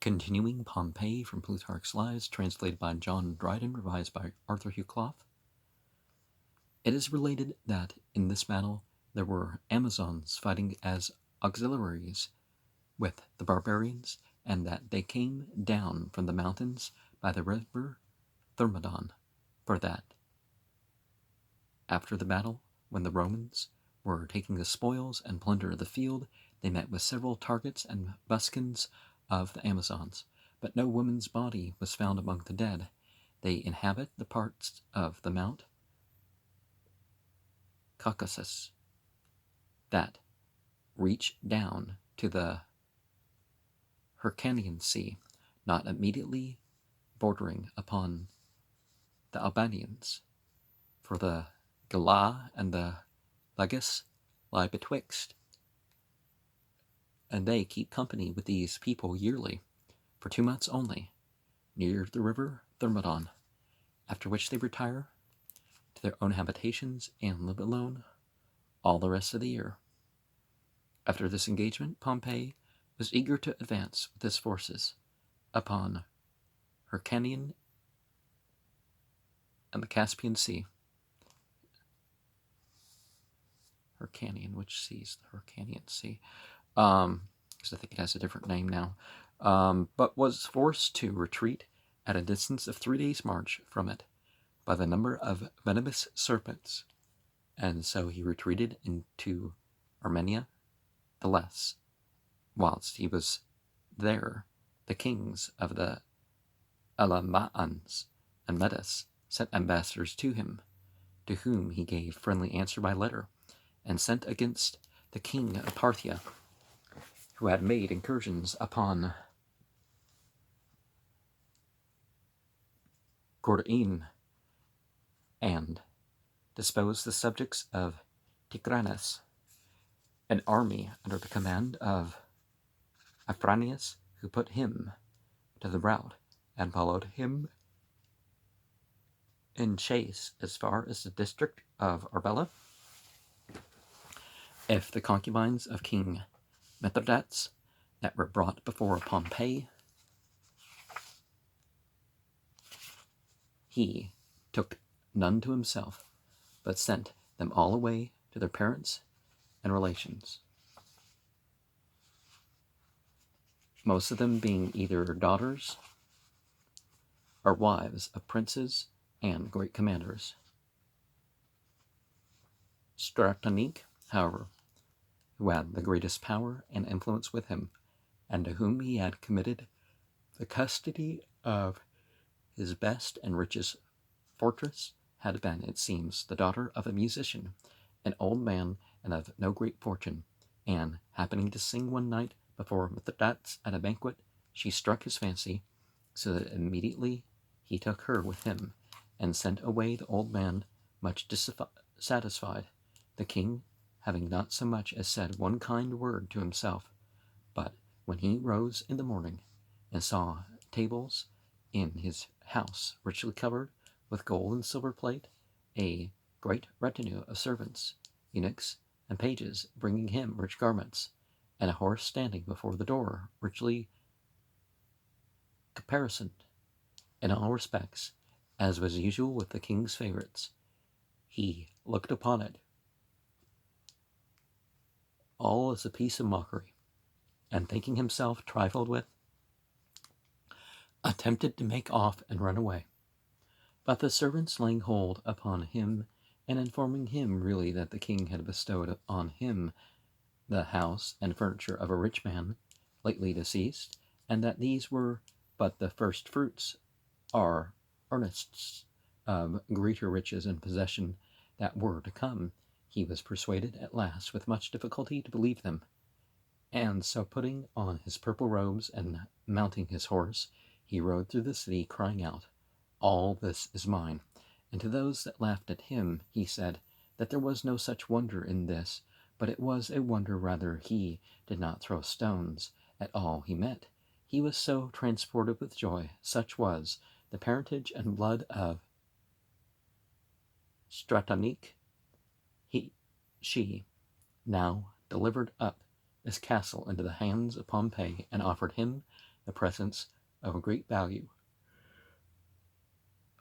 Continuing Pompey from Plutarch's Lives, translated by John Dryden, revised by Arthur Hugh Clough. It is related that in this battle there were Amazons fighting as auxiliaries with the barbarians, and that they came down from the mountains by the river Thermodon, for that after the battle, when the Romans were taking the spoils and plunder of the field, they met with several targets and buskins of the Amazons, but no woman's body was found among the dead. They inhabit the parts of the Mount Caucasus that reach down to the Hyrcanian Sea, not immediately bordering upon the Albanians, for the Gala and the Lagus lie betwixt, and they keep company with these people yearly, for 2 months only, near the river Thermodon, after which they retire to their own habitations and live alone all the rest of the year. After this engagement, Pompey was eager to advance with his forces upon Hyrcanian and the Caspian Sea. Hyrcanian, which sea is the Hyrcanian Sea? Because I think it has a different name now. But was forced to retreat at a distance of 3 days' march from it by the number of venomous serpents, and so he retreated into Armenia. The less, whilst he was there, the kings of the Elamaans and Medes sent ambassadors to him, to whom he gave friendly answer by letter, and sent against the king of Parthia, who had made incursions upon Gordian, and disposed the subjects of Tigranes, an army under the command of Afranius, who put him to the rout, and followed him in chase as far as the district of Arbela. If the concubines of King Mithridates that were brought before Pompey, he took none to himself, but sent them all away to their parents and relations, most of them being either daughters or wives of princes and great commanders. Stratonique, however, who had the greatest power and influence with him, and to whom he had committed the custody of his best and richest fortress, had been, it seems, the daughter of a musician, an old man and of no great fortune, and happening to sing one night before Mithridates at a banquet, she struck his fancy, so that immediately he took her with him, and sent away the old man much dissatisfied, the king having not so much as said one kind word to himself. But when he rose in the morning, and saw tables in his house richly covered with gold and silver plate, a great retinue of servants, eunuchs, and pages bringing him rich garments, and a horse standing before the door, richly caparisoned in all respects, as was usual with the king's favorites, he looked upon it all as a piece of mockery, and thinking himself trifled with, attempted to make off and run away. But the servants, laying hold upon him, and informing him really that the king had bestowed on him the house and furniture of a rich man lately deceased, and that these were but the first fruits, or earnests of greater riches and possession that were to come, he was persuaded at last with much difficulty to believe them, and so putting on his purple robes and mounting his horse, he rode through the city, crying out, "All this is mine." And to those that laughed at him, he said that there was no such wonder in this, but it was a wonder rather he did not throw stones at all he met. He was so transported with joy, such was the parentage and blood of Stratonique. She now delivered up this castle into the hands of Pompey, and offered him the presents of a great value,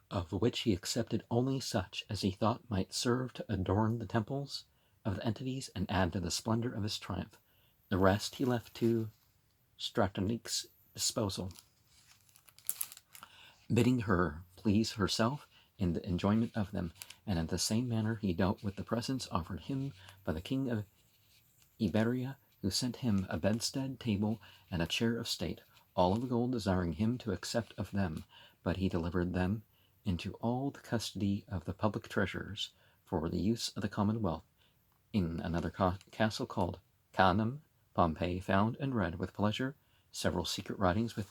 of which he accepted only such as he thought might serve to adorn the temples of the entities and add to the splendor of his triumph. The rest he left to Stratonique's disposal, bidding her please herself in the enjoyment of them, and in the same manner he dealt with the presents offered him by the king of Iberia, who sent him a bedstead, table, and a chair of state, all of gold, desiring him to accept of them, but he delivered them into all the custody of the public treasurers for the use of the commonwealth. In another castle called Canum, Pompey found and read with pleasure several secret writings with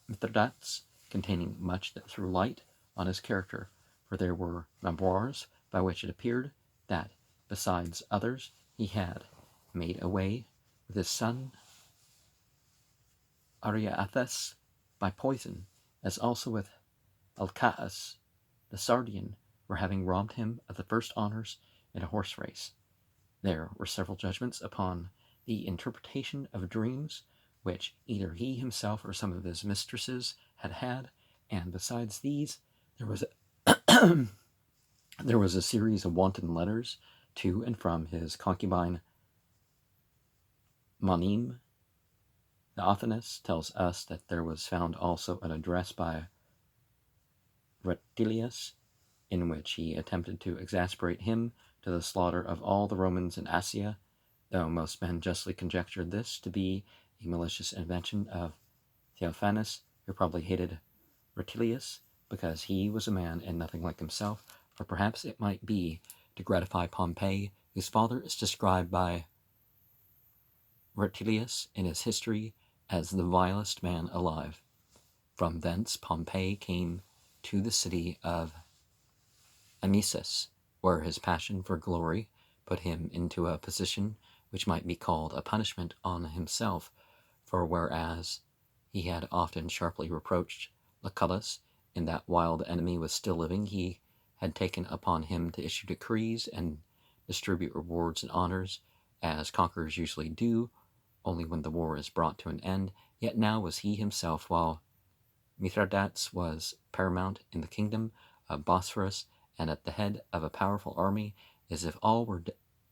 Mithridates, containing much that threw light on his character, for there were memoirs by which it appeared that, besides others, he had made away with his son Ariaathes by poison, as also with Alcaeus the Sardian, for having robbed him of the first honors in a horse race. There were several judgments upon the interpretation of dreams, which either he himself or some of his mistresses had had, and besides these, there was there was a series of wanton letters to and from his concubine Monim. Theophanes tells us that there was found also an address by Rutilius, in which he attempted to exasperate him to the slaughter of all the Romans in Asia, though most men justly conjectured this to be a malicious invention of Theophanes, who probably hated Rutilius because he was a man and nothing like himself, or perhaps it might be to gratify Pompey, whose father is described by Rutilius in his history as the vilest man alive. From thence Pompey came to the city of Amisus, where his passion for glory put him into a position which might be called a punishment on himself, for whereas he had often sharply reproached Lucullus in that while the enemy was still living, he had taken upon him to issue decrees and distribute rewards and honors, as conquerors usually do, only when the war is brought to an end, yet now was he himself, while Mithridates was paramount in the kingdom of Bosphorus and at the head of a powerful army, as if all were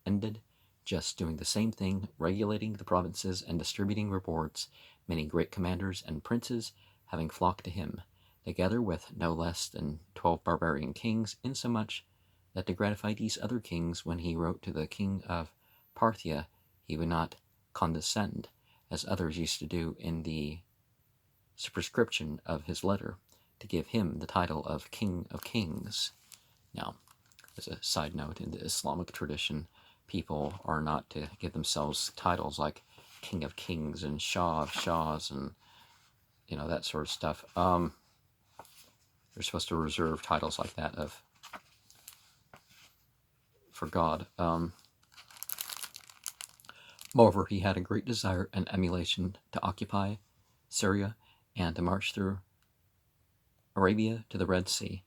ended, just doing the same thing, regulating the provinces and distributing rewards, many great commanders and princes having flocked to him, together with no less than 12 barbarian kings, insomuch that to gratify these other kings, when he wrote to the king of Parthia, he would not condescend, as others used to do in the superscription of his letter, to give him the title of King of Kings. Now, as a side note, in the Islamic tradition, people are not to give themselves titles like King of Kings and Shah of Shahs and, that sort of stuff. They're supposed to reserve titles like that for God. Moreover, he had a great desire and emulation to occupy Syria and to march through Arabia to the Red Sea,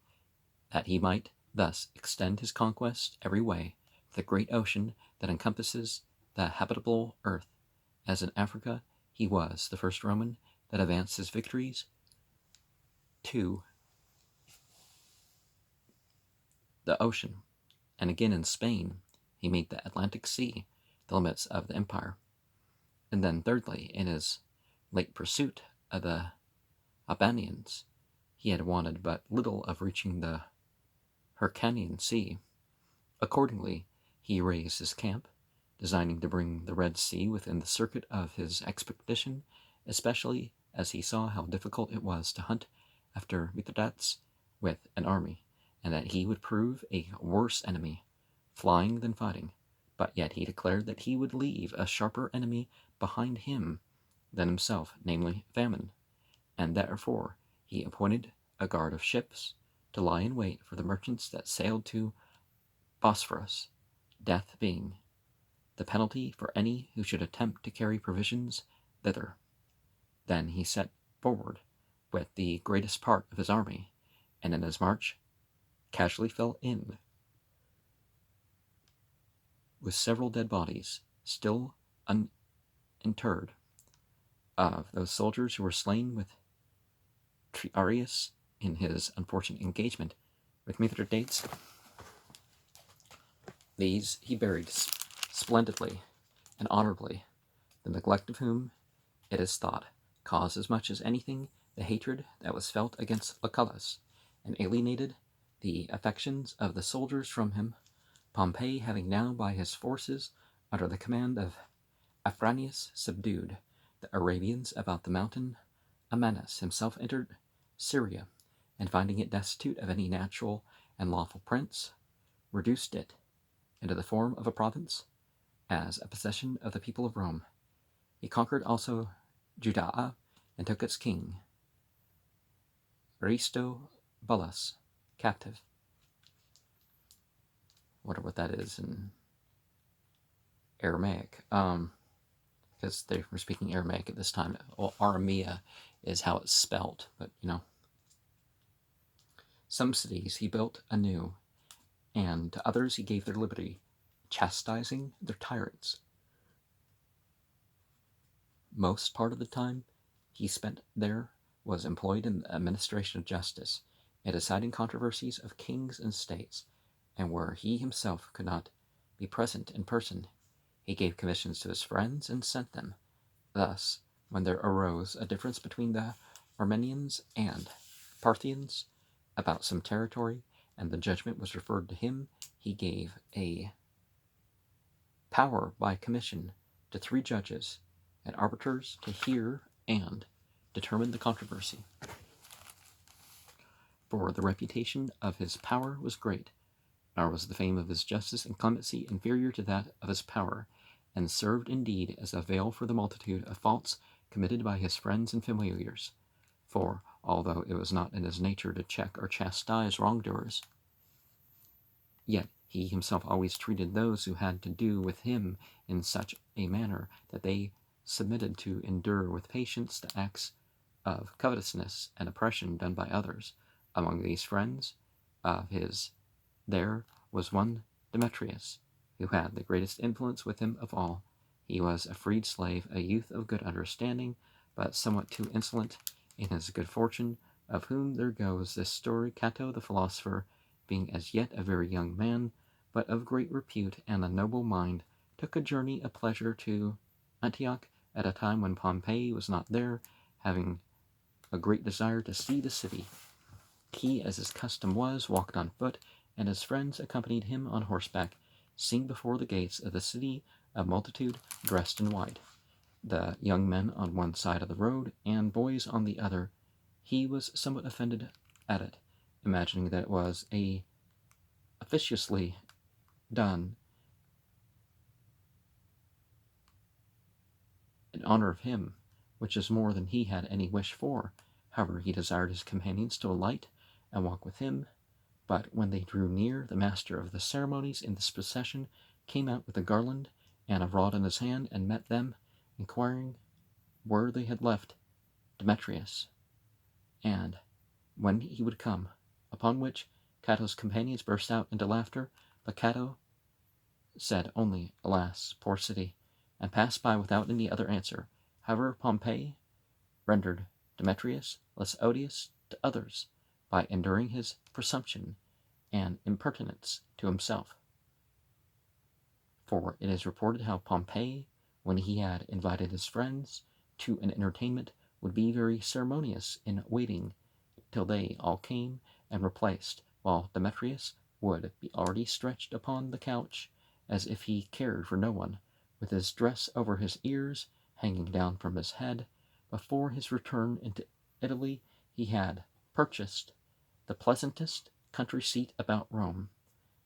that he might thus extend his conquest every way, the great ocean that encompasses the habitable earth, as in Africa he was the first Roman that advanced his victories to the ocean, and again in Spain he made the Atlantic Sea the limits of the empire. And then thirdly, in his late pursuit of the Albanians, he had wanted but little of reaching the Hyrcanian Sea. Accordingly, he raised his camp, designing to bring the Red Sea within the circuit of his expedition, especially as he saw how difficult it was to hunt after Mithridates with an army, and that he would prove a worse enemy, flying than fighting. But yet he declared that he would leave a sharper enemy behind him than himself, namely famine, and therefore he appointed a guard of ships to lie in wait for the merchants that sailed to Bosphorus, death being the penalty for any who should attempt to carry provisions thither. Then he set forward with the greatest part of his army, and in his march casually fell in with several dead bodies still uninterred of those soldiers who were slain with Triarius in his unfortunate engagement with Mithridates, these he buried splendidly and honorably, the neglect of whom, it is thought, caused as much as anything the hatred that was felt against Lucullus, and alienated the affections of the soldiers from him. Pompey, having now by his forces under the command of Afranius subdued the Arabians about the mountain Amanus, himself entered Syria, and finding it destitute of any natural and lawful prince, reduced it into the form of a province, as a possession of the people of Rome. He conquered also Judea, and took its king, Aristobulus, captive. Wonder what that is in Aramaic, because they were speaking Aramaic at this time. Well, Aramea is how it's spelt, but Some cities he built anew, and to others he gave their liberty, chastising their tyrants. Most part of the time he spent there was employed in the administration of justice, and deciding controversies of kings and states, and where he himself could not be present in person, he gave commissions to his friends and sent them. Thus, when there arose a difference between the Armenians and Parthians about some territory, and the judgment was referred to him, he gave a power by commission to 3 judges and arbiters to hear and determine the controversy. For the reputation of his power was great, nor was the fame of his justice and clemency inferior to that of his power, and served indeed as a veil for the multitude of faults committed by his friends and familiars. For, although it was not in his nature to check or chastise wrongdoers, yet he himself always treated those who had to do with him in such a manner that they submitted to endure with patience the acts of covetousness and oppression done by others. Among these friends of his there was one Demetrius, who had the greatest influence with him of all. He was a freed slave, a youth of good understanding, but somewhat too insolent in his good fortune, of whom there goes this story. Cato the philosopher, being as yet a very young man, but of great repute and a noble mind, took a journey of pleasure to Antioch at a time when Pompey was not there, having a great desire to see the city. He, as his custom was, walked on foot, and his friends accompanied him on horseback, seeing before the gates of the city a multitude dressed in white, the young men on one side of the road, and boys on the other. He was somewhat offended at it, imagining that it was officiously done in honor of him, which is more than he had any wish for. However, he desired his companions to alight and walk with him. But when they drew near, the master of the ceremonies in this procession came out with a garland and a rod in his hand, and met them, inquiring where they had left Demetrius, and when he would come. Upon which Cato's companions burst out into laughter, but Cato said only, "Alas, poor city," and passed by without any other answer. However, Pompey rendered Demetrius less odious to others by enduring his presumption and impertinence to himself. For it is reported how Pompey, when he had invited his friends to an entertainment, would be very ceremonious in waiting till they all came and were placed, while Demetrius would be already stretched upon the couch, as if he cared for no one, with his dress over his ears hanging down from his head. Before his return into Italy he had purchased the pleasantest country seat about Rome,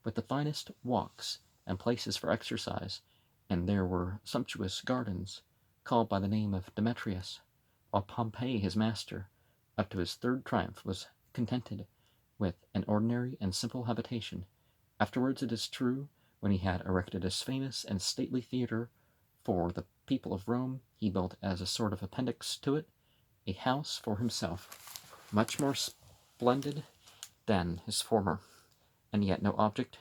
with the finest walks and places for exercise, and there were sumptuous gardens, called by the name of Demetrius, while Pompey his master, up to his 3rd triumph, was contented with an ordinary and simple habitation. Afterwards, it is true, when he had erected his famous and stately theatre for the people of Rome, he built as a sort of appendix to it a house for himself, much more splendid than his former, and yet no object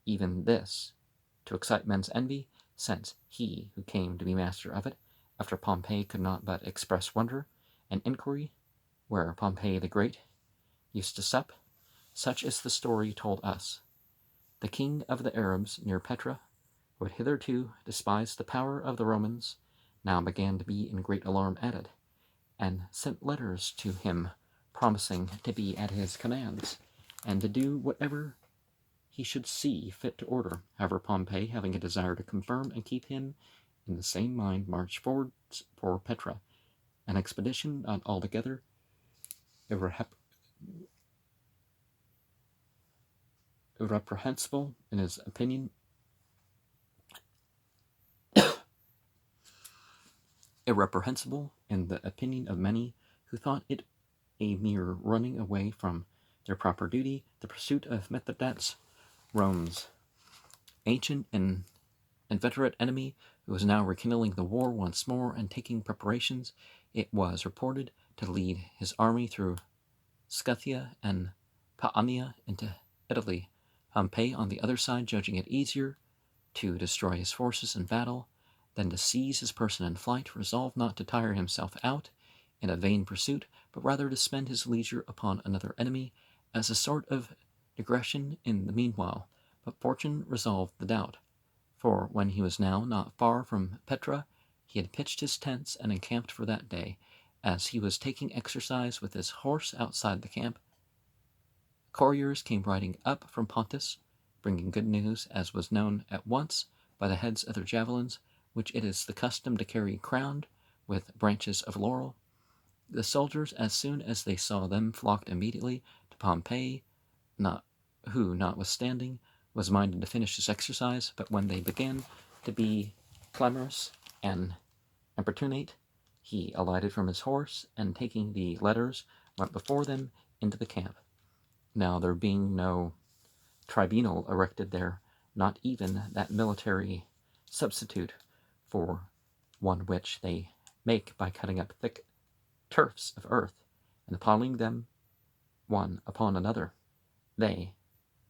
even this to excite men's envy, since he who came to be master of it after Pompey could not but express wonder and inquiry where Pompey the Great used to sup. Such is the story told us. The king of the Arabs near Petra, who had hitherto despised the power of the Romans, now began to be in great alarm at it, and sent letters to him promising to be at his commands, and to do whatever he should see fit to order. However, Pompey, having a desire to confirm and keep him in the same mind, marched forwards for Petra, an expedition not altogether reprehensible in his opinion, irreprehensible in the opinion of many who thought it a mere running away from their proper duty, the pursuit of Mithridates, Rome's ancient and inveterate enemy, who was now rekindling the war once more and taking preparations, it was reported, to lead his army through Scythia and Paania into Italy. Pompey, on the other side, judging it easier to destroy his forces in battle than to seize his person in flight, resolved not to tire himself out in a vain pursuit, but rather to spend his leisure upon another enemy as a sort of digression in the meanwhile. But fortune resolved the doubt, for when he was now not far from Petra, he had pitched his tents and encamped for that day. As he was taking exercise with his horse outside the camp, couriers came riding up from Pontus, bringing good news, as was known at once by the heads of their javelins, which it is the custom to carry crowned with branches of laurel. The soldiers, as soon as they saw them, flocked immediately to Pompey, who, notwithstanding, was minded to finish his exercise, but when they began to be clamorous and importunate, he alighted from his horse, and taking the letters, went before them into the camp. Now, there being no tribunal erected there, not even that military substitute for one which they make by cutting up thick turfs of earth and piling them one upon another, they,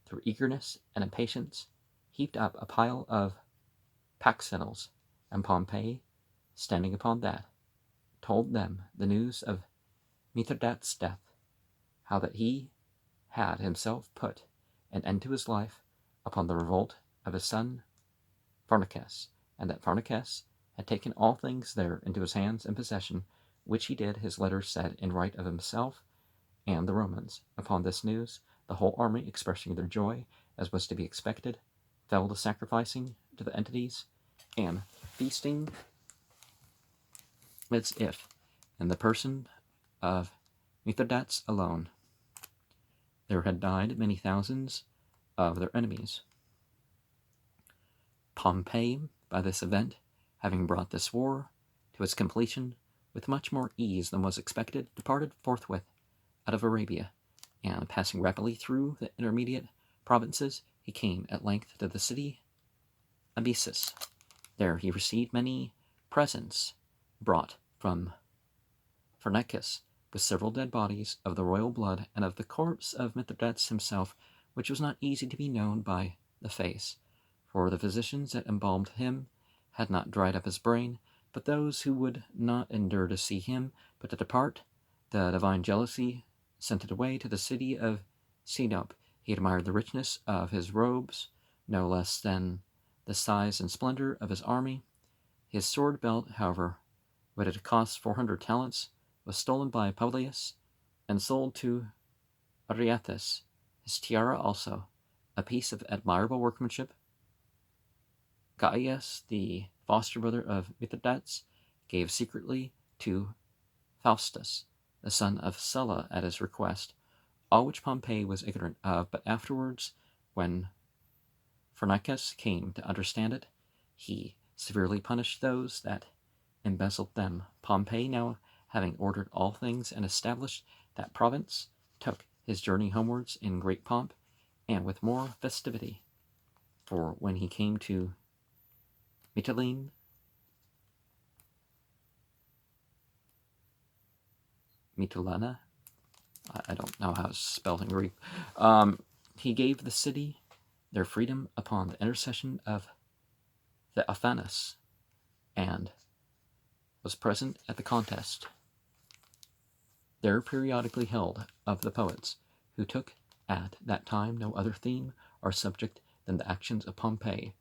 through eagerness and impatience, heaped up a pile of pack-saddles, and Pompey, standing upon that, told them the news of Mithridates' death, how that he had himself put an end to his life upon the revolt of his son Pharnacus, and that Pharnacus had taken all things there into his hands and possession, which he did, his letters said, in right of himself and the Romans. Upon this news, the whole army, expressing their joy, as was to be expected, fell to sacrificing to the entities and feasting as if, in the person of Mithridates alone, there had died many thousands of their enemies. Pompey, by this event, having brought this war to its completion with much more ease than was expected, departed forthwith out of Arabia, and passing rapidly through the intermediate provinces, he came at length to the city Abyssus. There he received many presents brought from Pharnacus, with several dead bodies of the royal blood, and of the corpse of Mithridates himself, which was not easy to be known by the face, for the physicians that embalmed him had not dried up his brain. But those who would not endure to see him, but to depart, the divine jealousy sent it away to the city of Sinope. He admired the richness of his robes, no less than the size and splendor of his army. His sword belt, however, which had cost 400 talents, was stolen by Publius and sold to Ariathus. His tiara also, a piece of admirable workmanship, Gaius, the foster brother of Mithridates, gave secretly to Faustus, the son of Sulla, at his request, all which Pompey was ignorant of, but afterwards, when Pharnacus came to understand it, he severely punished those that embezzled them. Pompey, now having ordered all things and established that province, took his journey homewards in great pomp and with more festivity. For when he came to Mytilene, Mytilene, I don't know how it's spelled in Greek, he gave the city their freedom upon the intercession of Theophanes, and was present at the contest there periodically held of the poets, who took at that time no other theme or subject than the actions of Pompey.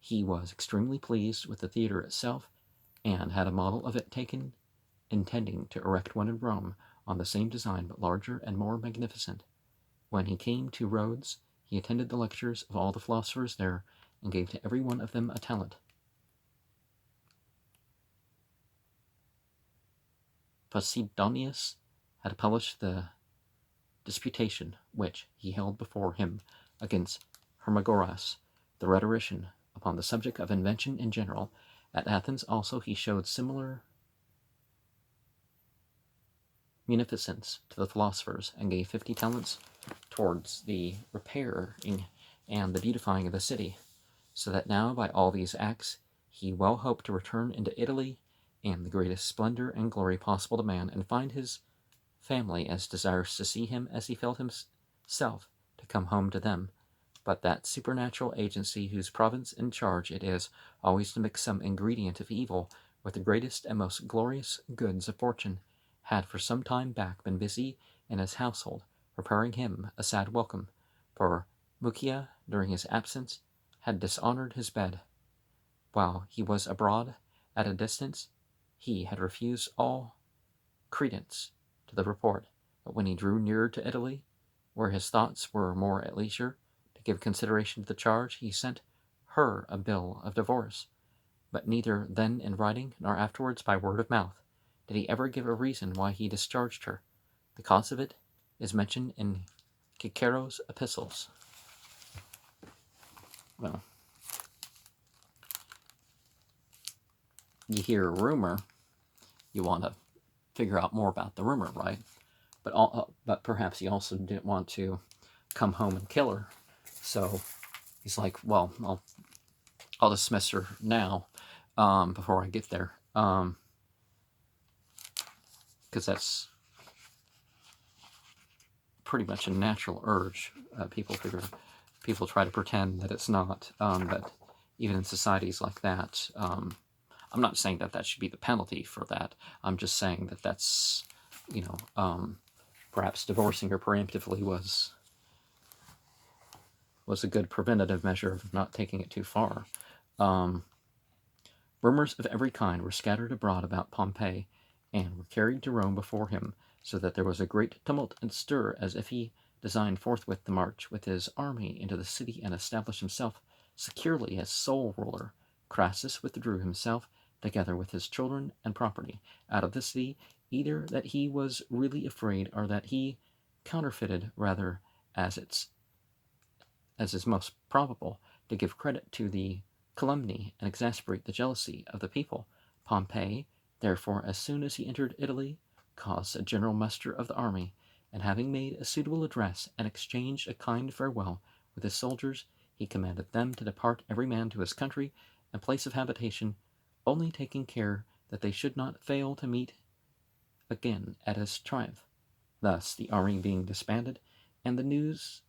He was extremely pleased with the theatre itself, and had a model of it taken, intending to erect one in Rome on the same design but larger and more magnificent. When he came to Rhodes, he attended the lectures of all the philosophers there, and gave to every one of them a talent. Posidonius had published the disputation which he held before him against Hermogoras, the rhetorician, upon the subject of invention in general. At Athens also he showed similar munificence to the philosophers, and gave 50 talents towards the repairing and the beautifying of the city, so that now by all these acts he well hoped to return into Italy in the greatest splendor and glory possible to man, and find his family as desirous to see him as he felt himself to come home to them. But that supernatural agency whose province and charge it is always to mix some ingredient of evil with the greatest and most glorious goods of fortune, had for some time back been busy in his household, preparing him a sad welcome, for Mucia, during his absence, had dishonored his bed. While he was abroad at a distance, he had refused all credence to the report, but when he drew nearer to Italy, where his thoughts were more at leisure to give consideration to the charge, he sent her a bill of divorce, but neither then in writing nor afterwards by word of mouth did he ever give a reason why he discharged her. The cause of it is mentioned in Cicero's epistles. Well, you hear a rumor, you want to figure out more about the rumor, right? But perhaps he also didn't want to come home and kill her, so he's like, well, I'll dismiss her now, before I get there, because that's pretty much a natural urge. People try to pretend that it's not, but even in societies like that, I'm not saying that should be the penalty for that. I'm just saying that that's, perhaps divorcing her preemptively was a good preventative measure of not taking it too far. Rumors of every kind were scattered abroad about Pompey, and were carried to Rome before him, so that there was a great tumult and stir, as if he designed forthwith to march with his army into the city and establish himself securely as sole ruler. Crassus withdrew himself, together with his children and property, out of the city, either that he was really afraid, or that he counterfeited, rather, as is most probable, to give credit to the calumny and exasperate the jealousy of the people. Pompey, therefore, as soon as he entered Italy, caused a general muster of the army, and having made a suitable address and exchanged a kind farewell with his soldiers, he commanded them to depart every man to his country and place of habitation, only taking care that they should not fail to meet again at his triumph. Thus, the army being disbanded, and the news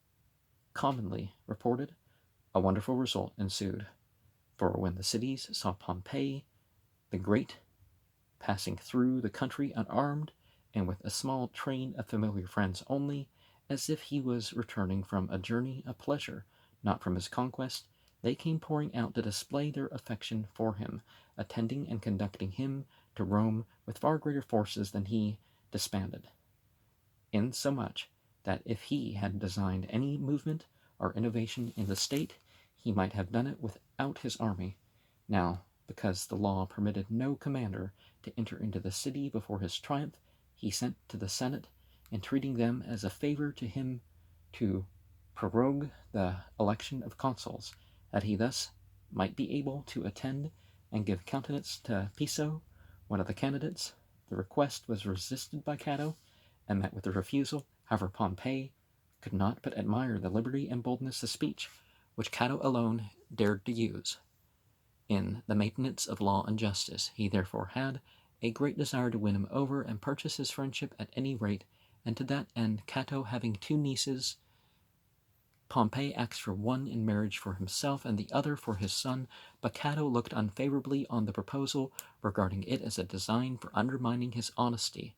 commonly reported, a wonderful result ensued. For when the cities saw Pompey the Great passing through the country unarmed, and with a small train of familiar friends only, as if he was returning from a journey of pleasure, not from his conquest, they came pouring out to display their affection for him, attending and conducting him to Rome with far greater forces than he disbanded, insomuch that if he had designed any movement or innovation in the state, he might have done it without his army. Now, because the law permitted no commander to enter into the city before his triumph, he sent to the Senate, entreating them as a favor to him to prorogue the election of consuls, that he thus might be able to attend and give countenance to Piso, one of the candidates. The request was resisted by Cato, and met with a refusal. However, Pompey could not but admire the liberty and boldness of speech which Cato alone dared to use in the maintenance of law and justice. He therefore had a great desire to win him over and purchase his friendship at any rate, and to that end Cato, having two nieces, Pompey asked for one in marriage for himself and the other for his son, but Cato looked unfavorably on the proposal, regarding it as a design for undermining his honesty,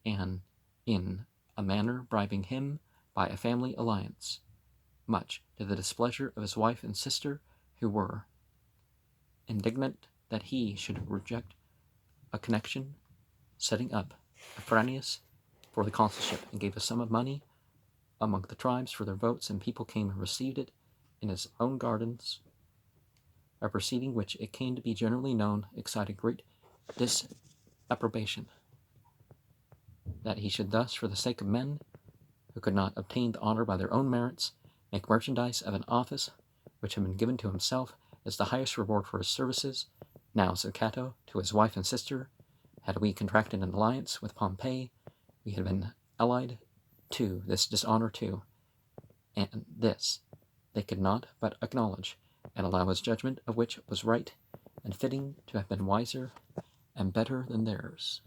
and in a manner bribing him by a family alliance, much to the displeasure of his wife and sister, who were indignant that he should reject a connection, setting up Afranius for the consulship, and gave a sum of money among the tribes for their votes, and people came and received it in his own gardens, a proceeding which it came to be generally known excited great disapprobation, that he should thus, for the sake of men who could not obtain the honor by their own merits, make merchandise of an office which had been given to himself as the highest reward for his services. Now, said Cato to his wife and sister, had we contracted an alliance with Pompey, we had been allied to this dishonor too, and this they could not but acknowledge, and allow his judgment of which was right and fitting to have been wiser and better than theirs.